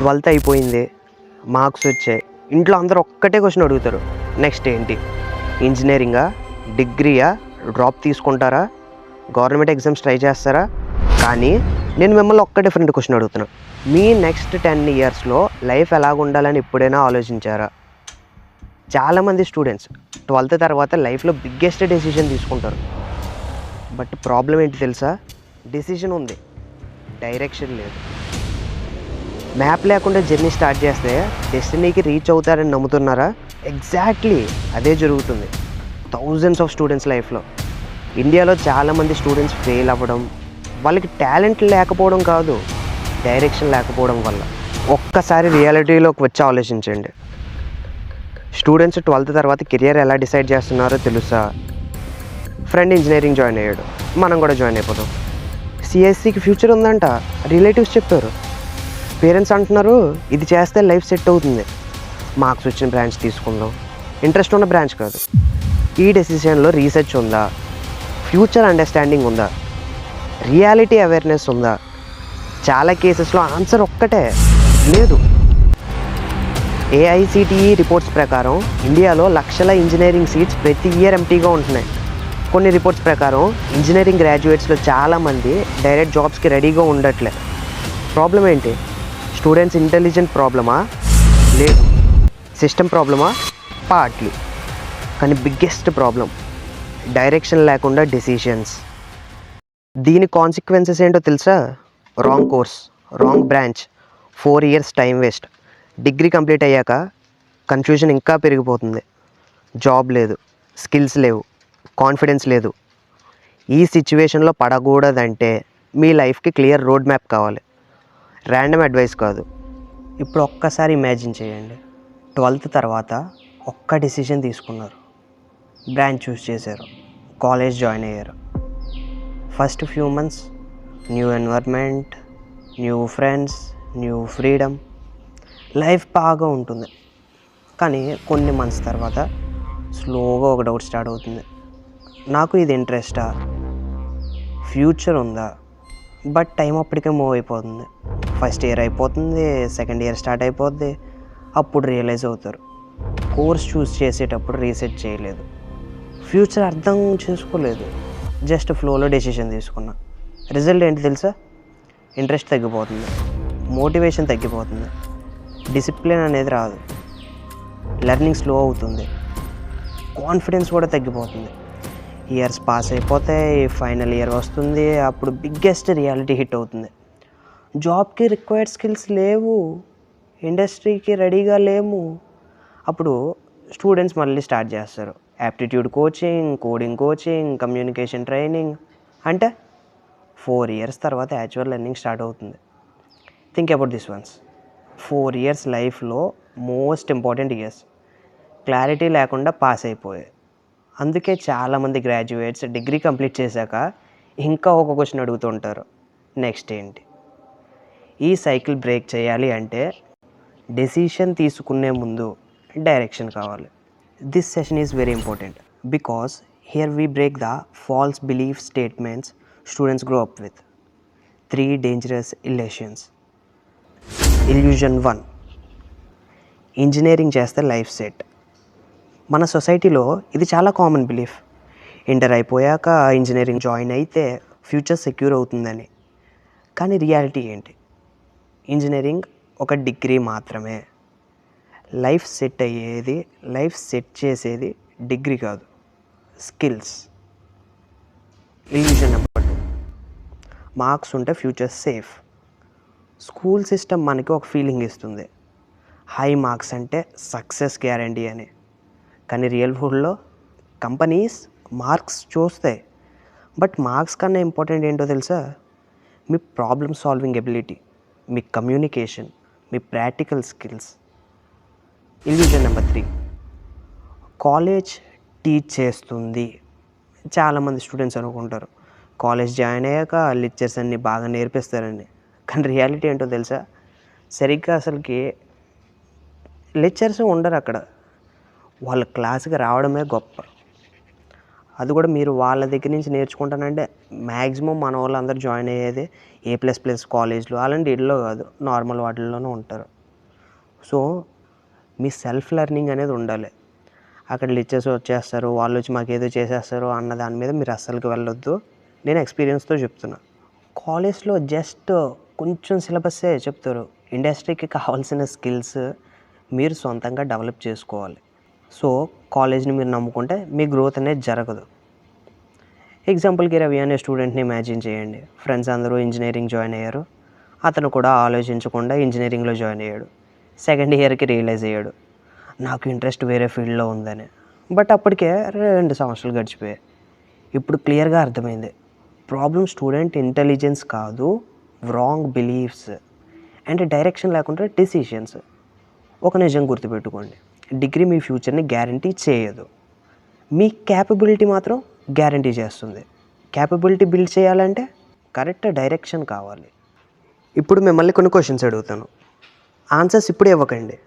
12th అయిపోయింది, marks వచ్చాయి. ఇంట్లో అందరూ ఒక్కటే క్వశ్చన్ అడుగుతారు, నెక్స్ట్ ఏంటి? ఇంజనీరింగా, డిగ్రీయా, డ్రాప్ తీసుకుంటారా, గవర్నమెంట్ ఎగ్జామ్స్ ట్రై చేస్తారా? కానీ నేను మిమ్మల్ని ఒక్క డిఫరెంట్ క్వశ్చన్ అడుగుతున్నాను. మీ నెక్స్ట్ 10 ఇయర్స్లో లైఫ్ ఎలాగ ఉండాలని ఎప్పుడైనా ఆలోచించారా? చాలామంది స్టూడెంట్స్ 12th తర్వాత లైఫ్లో బిగ్గెస్ట్ డెసిషన్ తీసుకుంటారు. బట్ ప్రాబ్లం ఏంటి తెలుసా? డెసిషన్ ఉంది, డైరెక్షన్ లేదు. మ్యాప్ లేకుండా జర్నీ స్టార్ట్ చేస్తే డెస్టినీకి రీచ్ అవుతారని నమ్ముతున్నారా? ఎగ్జాక్ట్లీ అదే జరుగుతుంది థౌజండ్స్ ఆఫ్ స్టూడెంట్స్ లైఫ్లో. ఇండియాలో చాలామంది స్టూడెంట్స్ ఫెయిల్ అవ్వడం వాళ్ళకి టాలెంట్ లేకపోవడం కాదు, డైరెక్షన్ లేకపోవడం వల్ల. ఒక్కసారి రియాలిటీలోకి వచ్చి ఆలోచించండి. స్టూడెంట్స్ 12th తర్వాత కెరియర్ ఎలా డిసైడ్ చేస్తున్నారో తెలుసా? ఫ్రెండ్ ఇంజనీరింగ్ జాయిన్ అయ్యాడు, మనం కూడా జాయిన్ అయిపోతాం. సిఎస్సికి ఫ్యూచర్ ఉందంట, రిలేటివ్స్ చెప్పారు. పేరెంట్స్ అంటున్నారు ఇది చేస్తే లైఫ్ సెట్ అవుతుంది, మార్క్స్ వచ్చిన బ్రాంచ్ తీసుకుందాం. ఇంట్రెస్ట్ ఉన్న బ్రాంచ్ కాదు. ఈ డెసిషన్లో రీసెర్చ్ ఉందా? ఫ్యూచర్ అండర్స్టాండింగ్ ఉందా? రియాలిటీ అవేర్నెస్ ఉందా? చాలా కేసెస్లో ఆన్సర్ ఒక్కటే, లేదు. ఏఐసిటిఈ రిపోర్ట్స్ ప్రకారం ఇండియాలో లక్షల ఇంజనీరింగ్ సీట్స్ ప్రతి ఇయర్ ఎంటీగా ఉంటున్నాయి. కొన్ని రిపోర్ట్స్ ప్రకారం ఇంజనీరింగ్ గ్రాడ్యుయేట్స్లో చాలామంది డైరెక్ట్ జాబ్స్కి రెడీగా ఉండట్లే. ప్రాబ్లం ఏంటి? స్టూడెంట్స్ ఇంటెలిజెంట్ ప్రాబ్లమా? లేదు. సిస్టమ్ ప్రాబ్లమా? పార్ట్లీ. కానీ బిగ్గెస్ట్ ప్రాబ్లం డైరెక్షన్ లేకుండా డెసిషన్స్. దీని కాన్సిక్వెన్సెస్ ఏంటో తెలుసా? Wrong course, wrong branch, 4 years time waste. Degree complete అయ్యాక కన్ఫ్యూజన్ ఇంకా పెరిగిపోతుంది. జాబ్ లేదు, స్కిల్స్ లేవు, కాన్ఫిడెన్స్ లేదు. ఈ సిచ్యువేషన్లో పడకూడదంటే మీ లైఫ్కి క్లియర్ రోడ్ మ్యాప్ కావాలి, ర్యాండమ్ అడ్వైస్ కాదు. ఇప్పుడు ఒక్కసారి ఇమాజిన్ చేయండి, 12th తర్వాత ఒక్క డెసిషన్ తీసుకున్నారు, బ్రాంచ్ చూస్ చేశారు, కాలేజ్ జాయిన్ అయ్యారు. First few months new environment, new friends, new freedom, life బాగా ఉంటుంది. కానీ కొన్ని మంత్స్ తర్వాత స్లోగా ఒక డౌట్ స్టార్ట్ అవుతుంది. నాకు ఇది ఇంట్రెస్టా? ఫ్యూచర్ ఉందా? బట్ టైం అప్పటికే మూవ్ అయిపోతుంది. ఫస్ట్ ఇయర్ అయిపోతుంది, సెకండ్ ఇయర్ స్టార్ట్ అయిపోద్ది. అప్పుడు రియలైజ్ అవుతారు కోర్స్ చూస్ చేసేటప్పుడు రీసెర్చ్ చేయలేదు, ఫ్యూచర్ అర్థం చేసుకోలేదు, జస్ట్ ఫ్లోలో డెసిషన్ తీసుకున్నా. రిజల్ట్ ఏంటి తెలుసా? ఇంట్రెస్ట్ తగ్గిపోతుంది, మోటివేషన్ తగ్గిపోతుంది, డిసిప్లిన్ అనేది రాదు, లెర్నింగ్ స్లో అవుతుంది, కాన్ఫిడెన్స్ కూడా తగ్గిపోతుంది. ఇయర్స్ పాస్ అయిపోతే ఫైనల్ ఇయర్ వస్తుంది, అప్పుడు బిగ్గెస్ట్ రియాలిటీ హిట్ అవుతుంది. జాబ్కి రిక్వైర్డ్ స్కిల్స్ లేవు, ఇండస్ట్రీకి రెడీగా లేము. అప్పుడు స్టూడెంట్స్ మళ్ళీ స్టార్ట్ చేస్తారు aptitude coaching, coding coaching, communication training. అంటే 4 years తర్వాత యాక్చువల్ లెర్నింగ్ స్టార్ట్ అవుతుంది. Think about this once. 4 years లైఫ్లో మోస్ట్ ఇంపార్టెంట్ ఇయర్స్. క్లారిటీ లేకుండా పాస్ అయిపోయాయి. అందుకే చాలామంది గ్రాడ్యుయేట్స్ డిగ్రీ కంప్లీట్ చేశాక ఇంకా ఒక క్వశ్చన్ అడుగుతుంటారు, నెక్స్ట్ ఏంటి? ఈ సైకిల్ బ్రేక్ చేయాలి అంటే డెసిషన్ తీసుకునే ముందు డైరెక్షన్ కావాలి. This session is very important because here we break the false belief statements students grow up with. 3 dangerous illusions. Illusion 1. Engineering చేస్తే లైఫ్ సెట్. మన సొసైటీలో ఇది చాలా కామన్ బిలీఫ్. ఇంటర్ అయిపోయాక ఇంజనీరింగ్ జాయిన్ అయితే ఫ్యూచర్ సెక్యూర్ అవుతుందని. కానీ రియాలిటీ ఏంటి? ఇంజనీరింగ్ ఒక డిగ్రీ మాత్రమే. లైఫ్ సెట్ అయ్యేది, లైఫ్ సెట్ చేసేది డిగ్రీ కాదు, స్కిల్స్. Illusion number 2. మార్క్స్ ఉంటే ఫ్యూచర్ సేఫ్. స్కూల్ సిస్టమ్ మనకి ఒక ఫీలింగ్ ఇస్తుంది, హై మార్క్స్ అంటే సక్సెస్ గ్యారంటీ అని. కానీ రియల్ వరల్డ్లో కంపెనీస్ మార్క్స్ చూస్తాయి, బట్ మార్క్స్ కన్నా ఇంపార్టెంట్ ఏంటో తెలుసా? మీ ప్రాబ్లమ్ సాల్వింగ్ ఎబిలిటీ, మీ కమ్యూనికేషన్, మీ practical skills. Illusion number 3. College teach చేస్తుంది. చాలామంది స్టూడెంట్స్ అనుకుంటారు కాలేజ్ జాయిన్ అయ్యాక లెక్చర్స్ అన్నీ బాగా నేర్పిస్తారని. కానీ రియాలిటీ ఏంటో తెలుసా? సరిగ్గా అసలుకి లెక్చర్స్ ఉండరు అక్కడ, వాళ్ళ క్లాస్కి రావడమే గొప్ప. అది కూడా మీరు వాళ్ళ దగ్గర నుంచి నేర్చుకుంటానంటే మ్యాక్సిమం మన వాళ్ళందరూ జాయిన్ అయ్యేది A++ కాలేజ్లో అలాంటి వీటిలో కాదు, నార్మల్ వాటిల్లోనూ ఉంటారు. సో మీ సెల్ఫ్ లెర్నింగ్ అనేది ఉండాలి. అక్కడ లెక్చర్స్ వచ్చేస్తారు, వాళ్ళు వచ్చి మాకు ఏదో చేసేస్తారు అన్న దాని మీద మీరు అస్సలకి వెళ్ళొద్దు. నేను ఎక్స్పీరియన్స్తో చెప్తున్నా. కాలేజ్లో జస్ట్ కొంచెం సిలబస్సే చెప్తారు. ఇండస్ట్రీకి కావాల్సిన స్కిల్స్ మీరు సొంతంగా డెవలప్ చేసుకోవాలి. సో కాలేజ్ని మీరు నమ్ముకుంటే మీ గ్రోత్ అనేది జరగదు. ఎగ్జాంపుల్కి రవి అనే స్టూడెంట్ని ఇమాజిన్ చేయండి. ఫ్రెండ్స్ అందరూ ఇంజనీరింగ్ జాయిన్ అయ్యారు, అతను కూడా ఆలోచించకుండా ఇంజనీరింగ్లో జాయిన్ అయ్యాడు. సెకండ్ ఇయర్కి రియలైజ్ అయ్యాడు నాకు ఇంట్రెస్ట్ వేరే ఫీల్డ్లో ఉందని. బట్ అప్పటికే 2 సంవత్సరాలు గడిచిపోయాయి. ఇప్పుడు క్లియర్గా అర్థమైంది, ప్రాబ్లం స్టూడెంట్ ఇంటెలిజెన్స్ కాదు, రాంగ్ బిలీఫ్స్ అండ్ డైరెక్షన్ లేకుండా డెసిషన్స్. ఒక నిజం గుర్తుపెట్టుకోండి, డిగ్రీ మీ ఫ్యూచర్ని గ్యారంటీ చేయదు, మీ క్యాపబిలిటీ మాత్రం గ్యారంటీ చేస్తుంది. క్యాపబిలిటీ బిల్డ్ చేయాలంటే కరెక్ట్ డైరెక్షన్ కావాలి. ఇప్పుడు మిమ్మల్ని కొన్ని క్వశ్చన్స్ అడుగుతాను, ఆన్సర్స్ ఇప్పుడే ఇవ్వకండి,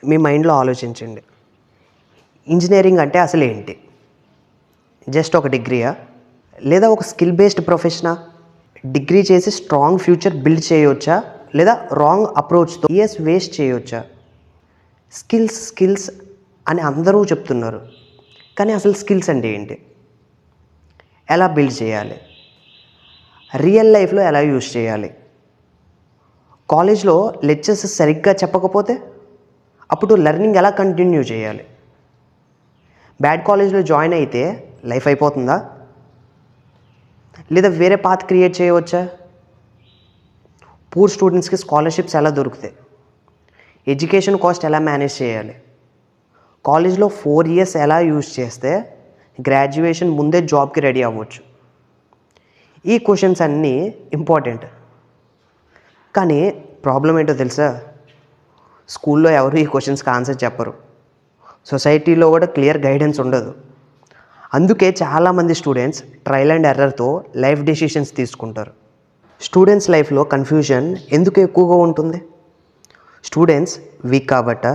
మీ మైండ్లో ఆలోచించండి. ఇంజనీరింగ్ అంటే అసలు ఏంటి? జస్ట్ ఒక డిగ్రీయా, లేదా ఒక స్కిల్ బేస్డ్ ప్రొఫెషనా? డిగ్రీ చేసి స్ట్రాంగ్ ఫ్యూచర్ బిల్డ్ చేయవచ్చా, లేదా రాంగ్ అప్రోచ్తో ఇయర్స్ వేస్ట్ చేయవచ్చా? స్కిల్స్ అని అందరూ చెప్తున్నారు, కానీ అసలు స్కిల్స్ అంటే ఏంటి? ఎలా బిల్డ్ చేయాలి? రియల్ లైఫ్లో ఎలా యూజ్ చేయాలి? కాలేజ్లో లెక్చర్స్ సరిగ్గా చెప్పకపోతే అప్పుడు లెర్నింగ్ ఎలా కంటిన్యూ చేయాలి? బ్యాడ్ కాలేజ్లో జాయిన్ అయితే లైఫ్ అయిపోతుందా, లేదా వేరే పాత్ క్రియేట్ చేయవచ్చా? పూర్ స్టూడెంట్స్కి స్కాలర్షిప్స్ ఎలా దొరుకుతాయి? ఎడ్యుకేషన్ కాస్ట్ ఎలా మేనేజ్ చేయాలి? కాలేజ్లో 4 ఇయర్స్ ఎలా యూజ్ చేస్తే గ్రాడ్యుయేషన్ ముందే జాబ్కి రెడీ అవ్వచ్చు? ఈ క్వశ్చన్స్ అన్నీ ఇంపార్టెంట్. కానీ ప్రాబ్లం ఏంటో తెలుసా? స్కూల్లో ఎవరు ఈ క్వశ్చన్స్కి ఆన్సర్ చెప్పరు, సొసైటీలో కూడా క్లియర్ గైడెన్స్ ఉండదు. అందుకే చాలామంది స్టూడెంట్స్ ట్రయల్ అండ్ ఎర్రర్తో లైఫ్ డెసిషన్స్ తీసుకుంటారు. స్టూడెంట్స్ లైఫ్లో కన్ఫ్యూజన్ ఎందుకు ఎక్కువగా ఉంటుంది? స్టూడెంట్స్ వీక్ కాబట్ట,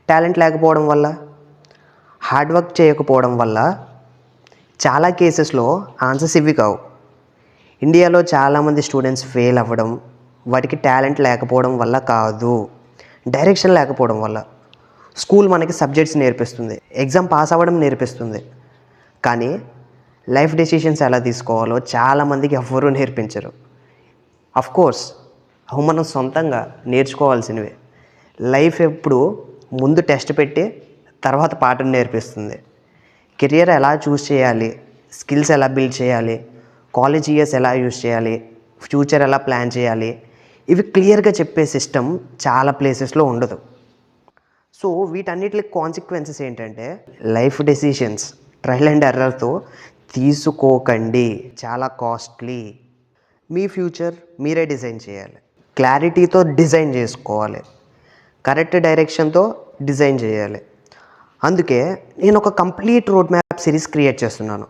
టాలెంట్ లేకపోవడం వల్ల, హార్డ్ వర్క్ చేయకపోవడం వల్ల? చాలా కేసెస్లో ఆన్సర్స్ ఇవి కావు. ఇండియాలో చాలామంది స్టూడెంట్స్ ఫెయిల్ అవ్వడం వాటికి టాలెంట్ లేకపోవడం వల్ల కాదు, డైరెక్షన్ లేకపోవడం వల్ల. స్కూల్ మనకి సబ్జెక్ట్స్ నేర్పిస్తుంది, ఎగ్జామ్ పాస్ అవ్వడం నేర్పిస్తుంది, కానీ లైఫ్ డెసిషన్స్ ఎలా తీసుకోవాలో చాలామందికి ఎవ్వరూ నేర్పించరు. కోర్స్ అవి మనం సొంతంగా నేర్చుకోవాల్సినవి. లైఫ్ ఎప్పుడు ముందు టెస్ట్ పెట్టి తర్వాత పాఠం నేర్పిస్తుంది. కెరియర్ ఎలా చూస్ చేయాలి, స్కిల్స్ ఎలా బిల్డ్ చేయాలి, కాలేజ్ ఇయర్స్ ఎలా యూజ్ చేయాలి, ఫ్యూచర్ ఎలా ప్లాన్ చేయాలి, ఇవి క్లియర్గా చెప్పే సిస్టమ్ చాలా ప్లేసెస్లో ఉండదు. సో వీటన్నిటి కాన్సిక్వెన్సెస్ ఏంటంటే, లైఫ్ డెసిషన్స్ ట్రయల్ అండ్ ఎర్రర్తో తీసుకోకండి, చాలా కాస్ట్లీ. మీ ఫ్యూచర్ మీరే డిజైన్ చేయాలి, క్లారిటీతో డిజైన్ చేసుకోవాలి, కరెక్ట్ డైరెక్షన్తో డిజైన్ చేయాలి. అందుకే నేను ఒక complete road map series create చేస్తున్నాను.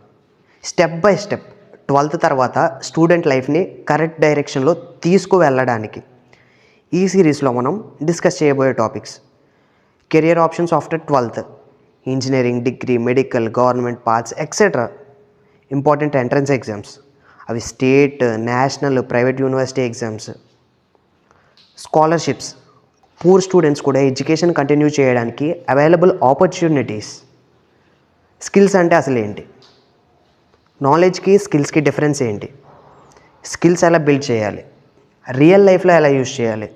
స్టెప్ బై స్టెప్ 12th తర్వాత స్టూడెంట్ లైఫ్ని కరెక్ట్ డైరెక్షన్లో తీసుకువెళ్ళడానికి. ఈ సిరీస్లో మనం డిస్కస్ చేయబోయే topics: career options after 12th, engineering, degree, medical, government paths etcetera. Important entrance exams, అవి state, national, private university exams. Scholarships, poor students కూడా ఎడ్యుకేషన్ కంటిన్యూ చేయడానికి అవైలబుల్ ఆపర్చునిటీస్. స్కిల్స్ అంటే అసలు ఏంటి? నాలెడ్జ్కి స్కిల్స్కి డిఫరెన్స్ ఏంటి? స్కిల్స్ ఎలా బిల్డ్ చేయాలి, రియల్ లైఫ్లో ఎలా యూజ్ చేయాలి,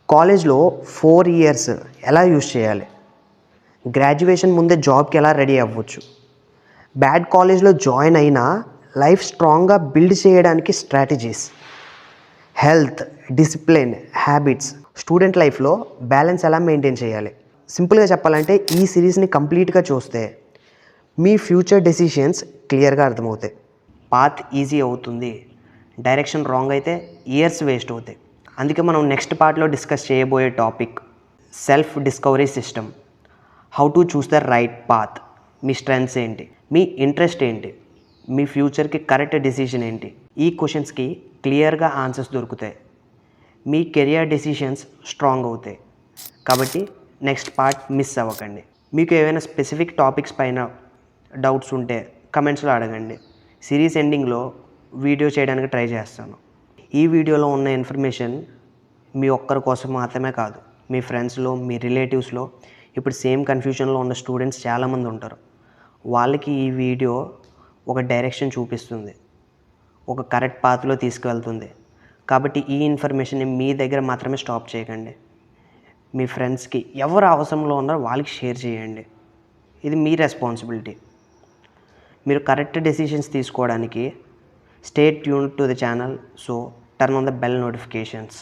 కాలేజ్లో 4 ఇయర్స్ ఎలా యూజ్ చేయాలి, గ్రాడ్యుయేషన్ ముందే జాబ్కి ఎలా రెడీ అవ్వచ్చు, బ్యాడ్ కాలేజ్లో జాయిన్ అయినా లైఫ్ స్ట్రాంగ్గా బిల్డ్ చేయడానికి strategies, health, discipline, habits, student లైఫ్లో బ్యాలెన్స్ ఎలా మెయింటైన్ చేయాలి. సింపుల్గా చెప్పాలంటే ఈ సిరీస్ని కంప్లీట్గా చూస్తే మీ ఫ్యూచర్ డెసిషన్స్ క్లియర్గా అర్థమవుతాయి. పాత్ ఈజీ అవుతుంది, డైరెక్షన్ రాంగ్ అయితే ఇయర్స్ వేస్ట్ అవుతాయి. అందుకే మనం నెక్స్ట్ పార్ట్లో డిస్కస్ చేయబోయే topic self discovery system. How to choose the right path. Me strengths ఏంటి, మీ ఇంట్రెస్ట్ ఏంటి, మీ ఫ్యూచర్కి కరెక్ట్ డెసిషన్ ఏంటి, ఈ క్వశ్చన్స్కి క్లియర్గా ఆన్సర్స్ దొరుకుతాయి. మీ కెరియర్ డెసిషన్స్ స్ట్రాంగ్ అవుతాయి. కాబట్టి నెక్స్ట్ పార్ట్ మిస్ అవ్వకండి. మీకు ఏవైనా స్పెసిఫిక్ టాపిక్స్ పైన డౌట్స్ ఉంటే కమెంట్స్లో అడగండి. సిరీస్ ఎండింగ్లో వీడియో చేయడానికి ట్రై చేస్తాను. ఈ వీడియోలో ఉన్న ఇన్ఫర్మేషన్ మీ ఒక్కరి కోసం మాత్రమే కాదు, మీ ఫ్రెండ్స్లో, మీ రిలేటివ్స్లో ఇప్పుడు సేమ్ కన్ఫ్యూజన్లో ఉన్న స్టూడెంట్స్ చాలామంది ఉంటారు. వాళ్ళకి ఈ వీడియో ఒక డైరెక్షన్ చూపిస్తుంది, ఒక కరెక్ట్ పాత్లో తీసుకువెళ్తుంది. కాబట్టి ఈ ఇన్ఫర్మేషన్ని మీ దగ్గర మాత్రమే స్టాప్ చేయకండి. మీ ఫ్రెండ్స్కి ఎవరు అవసరంలో ఉన్నారో వాళ్ళకి షేర్ చేయండి. ఇది మీ రెస్పాన్సిబిలిటీ. మీరు కరెక్ట్ డెసిషన్స్ తీసుకోవడానికి stay tuned to the channel. So turn on the bell notifications.